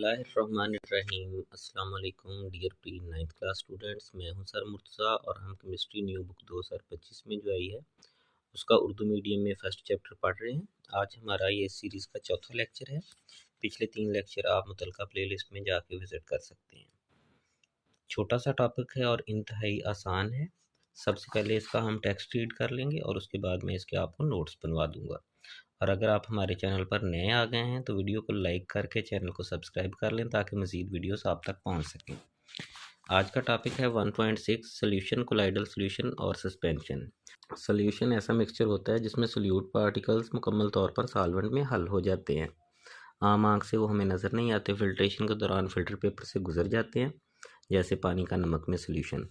बिस्मिल्लाहिर्रहमानिर्रहीम। अस्सलाम वालेकुम dear pre 9th class students. मैं हूं सर मुर्तज़ा और हम केमिस्ट्री न्यू बुक 2025 में जो आई है उसका उर्दू मीडियम में फ़र्स्ट चैप्टर पढ़ रहे हैं। आज हमारा ये सीरीज़ का चौथा लेक्चर है। पिछले 3 लेक्चर आप मुतलका प्लेलिस्ट में जाके विज़िट कर सकते हैं। छोटा सा टॉपिक है और इंतहाई आसान है। सबसे पहले इसका हम टेक्स्ट रीड कर लेंगे और उसके बाद में इसके आपको नोट्स बनवा दूंगा। और अगर आप हमारे चैनल पर नए आ गए हैं तो वीडियो को लाइक करके चैनल को सब्सक्राइब कर लें ताकि मज़ीद वीडियोस आप तक पहुंच सकें। आज का टॉपिक है 1.6 सोल्यूशन, कोलाइडल सोल्यूशन और सस्पेंशन। सोल्यूशन ऐसा मिक्सचर होता है जिसमें सोल्यूट पार्टिकल्स मुकम्मल तौर पर सॉल्वेंट में हल हो जाते हैं। आम आँख से वो हमें नज़र नहीं आते, फिल्ट्रेशन के दौरान फ़िल्टर पेपर से गुजर जाते हैं, जैसे पानी का नमक में सोल्यूशन।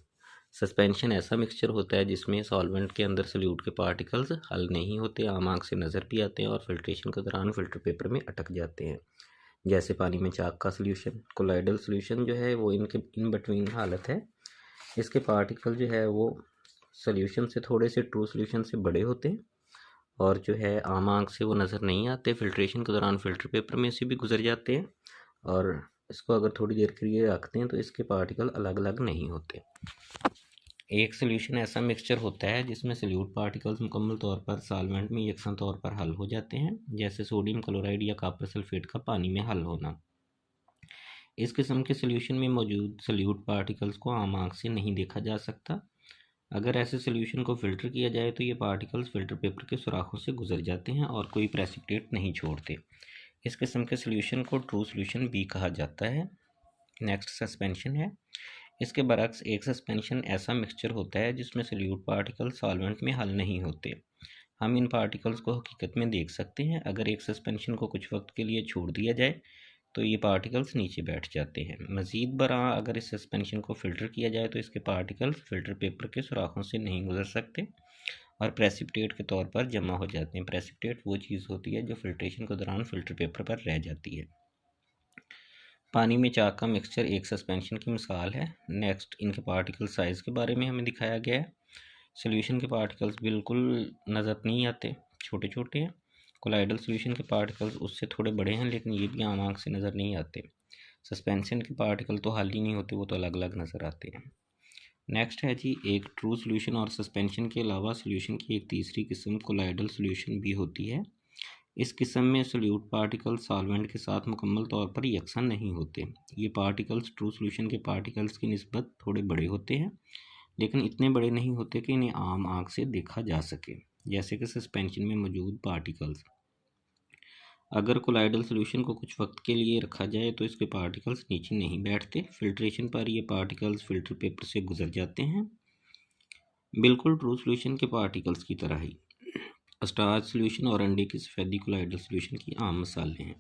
सस्पेंशन ऐसा मिक्सचर होता है जिसमें सॉल्वेंट के अंदर सोल्यूट के पार्टिकल्स हल नहीं होते, आम आँख से नज़र भी आते हैं और फिल्ट्रेशन के दौरान फ़िल्टर पेपर में अटक जाते हैं, जैसे पानी में चाक का सोल्यूशन। कोलाइडल सोल्यूशन जो है वो इनके इन बिटवीन हालत है। इसके पार्टिकल जो है वो सोल्यूशन से थोड़े से ट्रू सोल्यूशन से बड़े होते हैं और जो है आम आँख से वो नज़र नहीं आते, फिल्ट्रेशन के दौरान फ़िल्टर पेपर में से भी गुजर जाते हैं और इसको अगर थोड़ी देर के लिए रखते हैं तो इसके पार्टिकल अलग अलग नहीं होते। एक सोल्यूशन ऐसा मिक्सचर होता है जिसमें सोल्यूट पार्टिकल्स मुकम्मल तौर पर सॉल्वेंट में यकसन तौर पर हल हो जाते हैं, जैसे सोडियम क्लोराइड या कॉपर सल्फेट का पानी में हल होना। इस किस्म के सोल्यूशन में मौजूद सोल्यूट पार्टिकल्स को आम आँख से नहीं देखा जा सकता। अगर ऐसे सोल्यूशन को फ़िल्टर किया जाए तो ये पार्टिकल्स फ़िल्टर पेपर के सुराखों से गुजर जाते हैं और कोई प्रेसिपिटेट नहीं छोड़ते। इस किस्म के सोल्यूशन को ट्रू सोल्यूशन भी कहा जाता है। नेक्स्ट सस्पेंशन है। इसके बरक्स एक सस्पेंशन ऐसा मिक्सचर होता है जिसमें सोल्यूट पार्टिकल सॉल्वेंट में हल नहीं होते। हम इन पार्टिकल्स को हकीकत में देख सकते हैं। अगर एक सस्पेंशन को कुछ वक्त के लिए छोड़ दिया जाए तो ये पार्टिकल्स नीचे बैठ जाते हैं। मज़ीद बरआं अगर इस सस्पेंशन को फ़िल्टर किया जाए तो इसके पार्टिकल्स फ़िल्टर पेपर के सुराखों से नहीं गुजर सकते और प्रेसिपिटेट के तौर पर जमा हो जाते हैं। प्रेसिपिटेट वो चीज़ होती है जो फिल्ट्रेशन के दौरान फ़िल्टर पेपर पर रह जाती है। पानी में चाक का मिक्सचर एक सस्पेंशन की मिसाल है। नेक्स्ट, इनके पार्टिकल साइज़ के बारे में हमें दिखाया गया है। सोल्यूशन के पार्टिकल्स बिल्कुल नज़र नहीं आते, छोटे छोटे हैं। कोलाइडल सोल्यूशन के पार्टिकल्स उससे थोड़े बड़े हैं लेकिन ये भी आम आँख से नज़र नहीं आते। सस्पेंशन के पार्टिकल तो हल ही नहीं होते, वो तो अलग अलग नज़र आते हैं। नेक्स्ट है जी, एक ट्रू सोल्यूशन और सस्पेंशन के अलावा सोल्यूशन की एक तीसरी किस्म कोलाइडल सोल्यूशन भी होती है। इस किस्म में सोल्यूट पार्टिकल्स सॉल्वेंट के साथ मुकम्मल तौर पर यकसन नहीं होते। ये पार्टिकल्स ट्रू सोल्यूशन के पार्टिकल्स की निस्बत थोड़े बड़े होते हैं लेकिन इतने बड़े नहीं होते कि इन्हें आम आँख से देखा जा सके, जैसे कि सस्पेंशन में मौजूद पार्टिकल्स। अगर कोलाइडल सोल्यूशन को कुछ वक्त के लिए रखा जाए तो इसके पार्टिकल्स नीचे नहीं बैठते। फिल्ट्रेशन पर ये पार्टिकल्स फ़िल्टर पेपर से गुजर जाते हैं, बिल्कुल ट्रू सोल्यूशन के पार्टिकल्स की तरह ही। स्टार्च सोल्यूशन और अंडे की सफ़ेदी कोलाइडल सोल्यूशन की आम मिसालें हैं।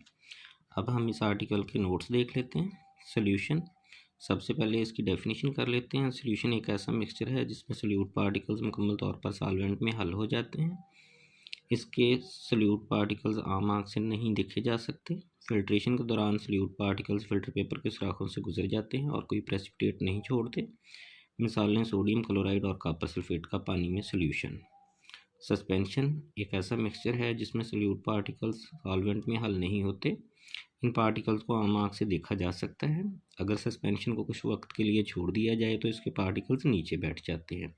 अब हम इस आर्टिकल के नोट्स देख लेते हैं। सोल्यूशन, सबसे पहले इसकी डेफिनेशन कर लेते हैं। सोल्यूशन एक ऐसा मिक्सचर है जिसमें सोल्यूट पार्टिकल्स मुकम्मल तौर पर सॉल्वेंट में हल हो जाते हैं। इसके सोल्यूट पार्टिकल्स आम आँख से नहीं देखे जा सकते। फिल्ट्रेशन के दौरान सोल्यूट पार्टिकल्स फ़िल्टर पेपर के सुराखों से गुजर जाते हैं और कोई प्रेसिपिटेट नहीं छोड़ते। मिसालें सोडियम क्लोराइड और कॉपर सल्फेट का पानी में सोल्यूशन। सस्पेंशन एक ऐसा मिक्सचर है जिसमें सोल्यूट पार्टिकल्स सॉल्वेंट में हल नहीं होते। इन पार्टिकल्स को आम आँख से देखा जा सकता है। अगर सस्पेंशन को कुछ वक्त के लिए छोड़ दिया जाए तो इसके पार्टिकल्स नीचे बैठ जाते हैं।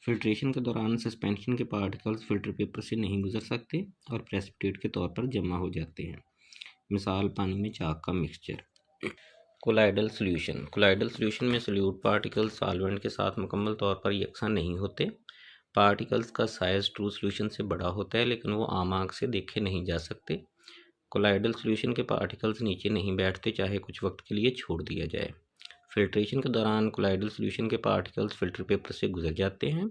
फिल्ट्रेशन के दौरान सस्पेंशन के पार्टिकल्स फ़िल्टर पेपर से नहीं गुजर सकते और प्रेसिपिटेट के तौर पर जमा हो जाते हैं। मिसाल, पानी में चाक का mixture. Colloidal solution. Colloidal solution में सोल्यूट पार्टिकल्स सॉल्वेंट के साथ मुकम्मल तौर पर यकसान नहीं होते। पार्टिकल्स का साइज़ ट्रू सोल्यूशन से बड़ा होता है लेकिन वो आम आँख से देखे नहीं जा सकते। कोलाइडल सोल्यूशन के पार्टिकल्स नीचे नहीं बैठते चाहे कुछ वक्त के लिए छोड़ दिया जाए। फिल्ट्रेशन के दौरान कोलाइडल सोल्यूशन के पार्टिकल्स फ़िल्टर पेपर से गुजर जाते हैं।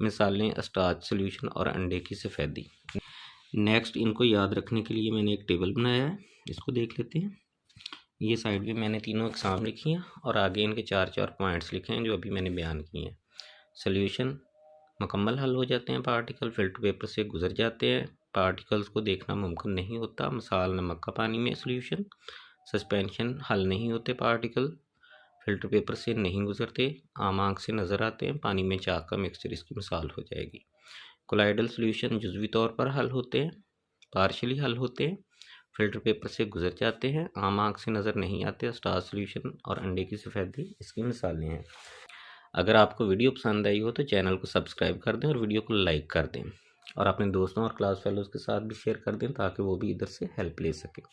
मिसालें स्टार्च सोल्यूशन और अंडे की सफ़ेदी। नेक्स्ट, इनको याद रखने के लिए मैंने एक टेबल बनाया है, इसको देख लेते हैं। ये साइड में मैंने तीनों एग्जाम लिखी हैं और आगे इनके 4 पॉइंट्स लिखे हैं जो अभी मैंने बयान किए हैं। सोल्यूशन, मुकम्मल हल हो जाते हैं पार्टिकल, फ़िल्टर पेपर से गुजर जाते हैं, पार्टिकल्स को देखना मुमकिन नहीं होता। मिसाल, नमक का पानी में सोल्यूशन। सस्पेंशन, हल नहीं होते पार्टिकल, फ़िल्टर पेपर से नहीं गुजरते, आम आँख से नज़र आते हैं। पानी में चाक का मिक्सचर इसकी मिसाल हो जाएगी। कोलाइडल सोल्यूशन जुज़वी तौर पर हल होते हैं, पार्शली हल होते हैं। फिल्टर पेपर से गुजर जाते हैं, आम आंख से नज़र नहीं आते। स्टार सॉल्यूशन और अंडे की सफ़ेदी इसकी मिसालें हैं। अगर आपको वीडियो पसंद आई हो तो चैनल को सब्सक्राइब कर दें और वीडियो को लाइक कर दें, और अपने दोस्तों और क्लास फेलोज़ के साथ भी शेयर कर दें ताकि वो भी इधर से हेल्प ले सकें।